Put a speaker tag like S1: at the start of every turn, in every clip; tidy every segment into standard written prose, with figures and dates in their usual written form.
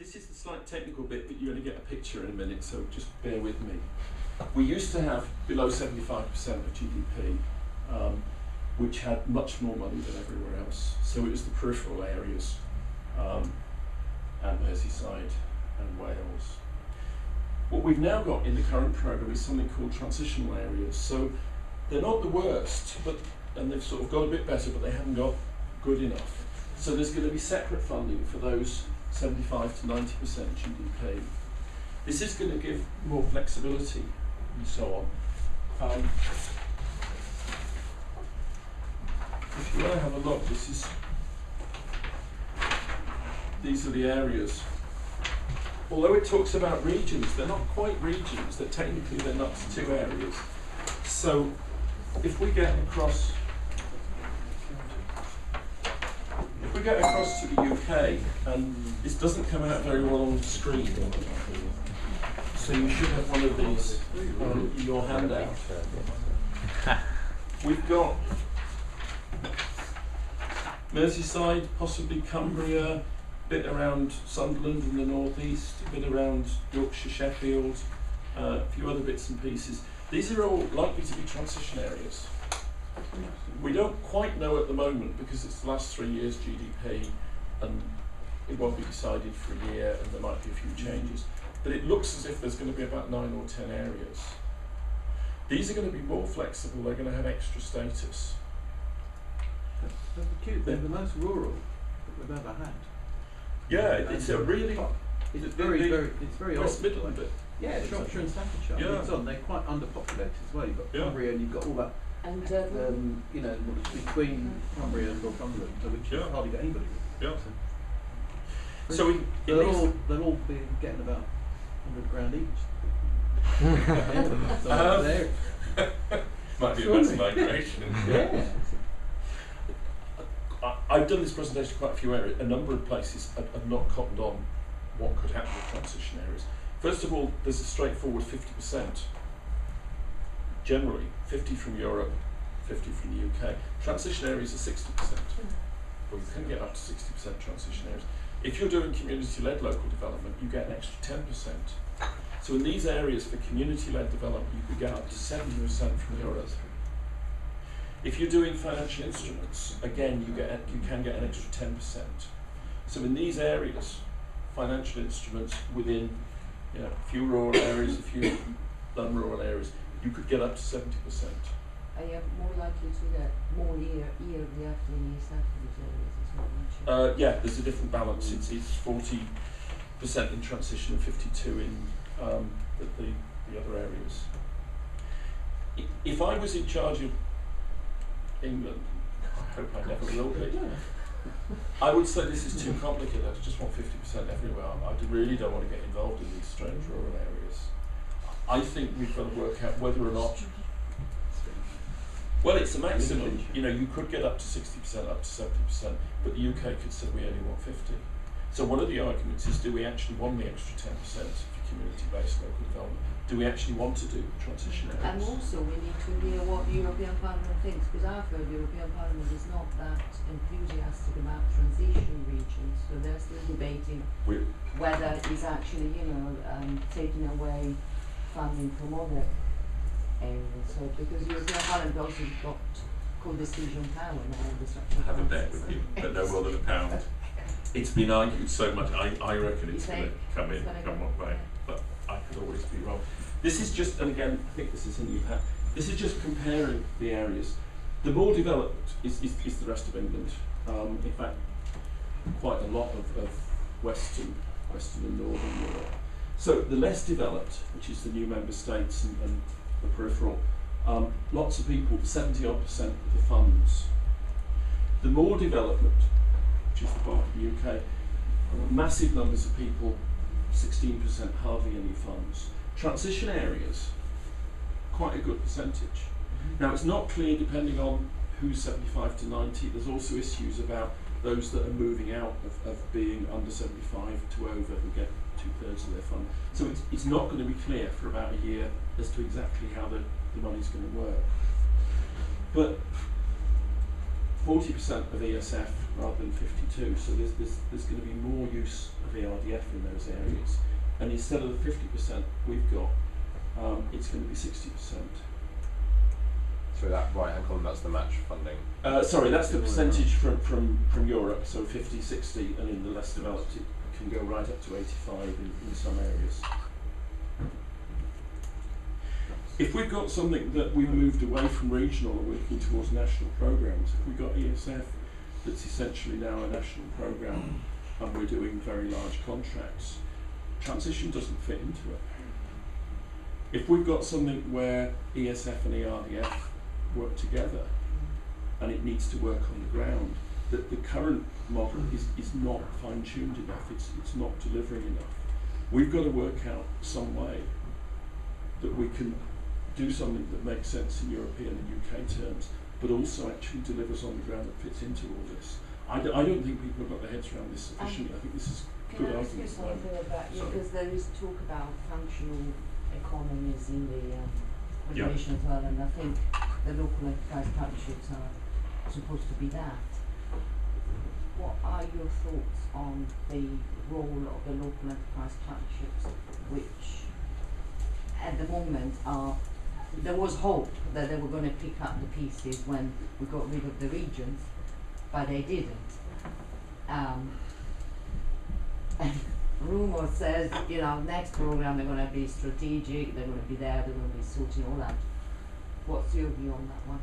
S1: This is the slight technical bit that you're going to get a picture in a minute, so just bear with me. We used to have below 75% of GDP, which had much more money than everywhere else. So it was the peripheral areas, and Merseyside and Wales. What we've now got in the current programme is something called transitional areas. So they're not the worst, and they've sort of got a bit better, but they haven't got good enough. So there's going to be separate funding for those 75 to 90% GDP. This is going to give more flexibility and so on. If you want to have a look, these are the areas. Although it talks about regions, they're not quite regions. They're not 2 areas. So if we get across to the UK, and this doesn't come out very well on the screen, so you should have one of these in your handout. We've got Merseyside, possibly Cumbria, bit around Sunderland in the northeast, a bit around Yorkshire, Sheffield, a few other bits and pieces. These are all likely to be transition areas. We don't quite know at the moment because it's the last 3 years GDP and it won't be decided for a year and there might be a few changes. But it looks as if there's going to be about 9 or 10 areas. These are going to be more flexible, they're going to have extra status.
S2: That's cute, they're the most rural that we've ever had.
S1: Yeah, it's a really...
S2: It's very
S1: West
S2: odd.
S1: Midland bit.
S2: Yeah, Shropshire and Staffordshire.
S1: Yeah.
S2: It's on. They're quite underpopulated as well. You've got Cumbria and you've got all that,
S3: And
S2: between Cumbria and Northumberland, which you hardly get anybody with.
S1: Yeah. So
S2: they'll all be getting about £100,000 each.
S1: Might be a mass migration.
S2: Yeah.
S1: I've done this presentation quite a few areas. A number of places have not cottoned on what could happen with transition areas. First of all, there's a straightforward 50%. Generally, 50 from Europe, 50 from the UK. Transition areas are 60%. Well, you can get up to 60% transition areas. If you're doing community-led local development, you get an extra 10%. So in these areas for community-led development, you could get up to 70% from Europe. If you're doing financial instruments, again, you can get an extra 10%. So in these areas, financial instruments within a few rural areas, a few non-rural areas, you could get up to 70%.
S3: are you more likely to get more yearly after in East African areas as well?
S1: Yeah, there's a different balance. It's 40% in transition and 52 in the other areas. If I was in charge of England, I hope I never will be, I would say this is too complicated. I just want 50% everywhere. I really don't want to get involved in these strange rural areas. I think we've got to work out whether or not, well, it's a maximum. You could get up to 60%, up to 70%, but the UK could say we only want 50. So one of the arguments is, do we actually want the extra 10% for community-based local development? Do we actually want to do transition areas?
S3: And also we need to hear what the European Parliament thinks, because I've heard the European Parliament is not that enthusiastic about transition regions, so they're still debating whether it's actually, taking away funding from other areas. So because the European Parliament also got co-decision power now in the structural
S1: Have a
S3: funds.
S1: bet with you, but no more than £1. It's been argued so much, I reckon it's going to come one way, but I could always be wrong. This is just, and again, I think this is in the UK, this is just comparing the areas. The more developed is the rest of England. In fact, quite a lot of Western and Northern Europe. So the less developed, which is the new member states and the peripheral, lots of people, 70-odd% of the funds. The more development, which is the bulk of the UK, massive numbers of people, 16%, hardly any funds. Transition areas, quite a good percentage. Now it's not clear depending on who's 75 to 90, there's also issues about those that are moving out of being under 75 to over who get 2/3 of their fund. So it's not going to be clear for about a year as to exactly how the money's going to work. But
S4: 40% of ESF rather than 52, so there's going to be more use of ERDF in those areas. And instead of the 50% we've got, it's going to be 60%.
S5: So that right-hand column, that's the match funding?
S4: Sorry, that's the percentage from Europe, so 50, 60, and in the less developed it can go right up to 85 in some areas. If we've got something that we moved away from regional and working towards national programmes, if we've got ESF that's essentially now a national programme and we're doing very large contracts, transition doesn't fit into it. If we've got something where ESF and ERDF work together and it needs to work on the ground, that the current model is not fine-tuned enough, it's not delivering enough. We've got to work out some way that we can do something that makes sense in European and UK terms, but also actually delivers on the ground that fits into all this. I don't think people have got their heads around this sufficiently. I think this is good argument.
S3: Can I ask you something about you, because there is talk about functional economies in the regulation as well, and I think the local enterprise partnerships are supposed to be that. What are your thoughts on the role of the local enterprise partnerships, which at the moment are, there was hope that they were going to pick up the pieces when we got rid of the regions, but they didn't. And rumour says, next program they're going to be strategic, they're going to be there, they're going to be sorting all that. What's your view on that one?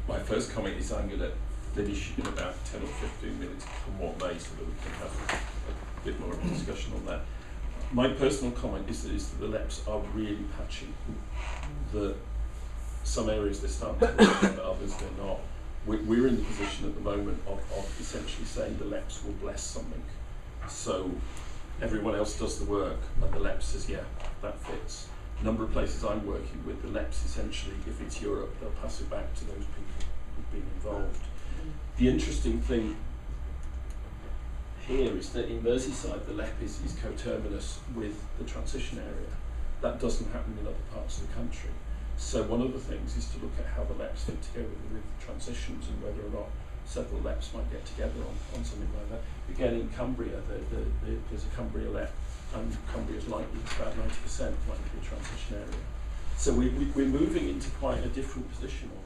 S1: My first comment is I'm going to finish in about 10 or 15 minutes, come what may, so that we can have a bit more of a discussion on that. My personal comment is that the LEPs are really patchy. That some areas they're starting to work, but others they're not. We're in the position at the moment of essentially saying the LEPs will bless something. So everyone else does the work, and the LEP says, yeah, that fits. A number of places I'm working with, the LEPs essentially, if it's Europe, they'll pass it back to those people who've been involved. The interesting thing here is that in Merseyside the LEP is coterminous with the transition area. That doesn't happen in other parts of the country. So one of the things is to look at how the LEPs fit together with transitions and whether or not several LEPs might get together on something like that. Again, in Cumbria, there's a Cumbria LEP, and Cumbria is likely about 90% likely to be a transition area. So we're moving into quite a different position on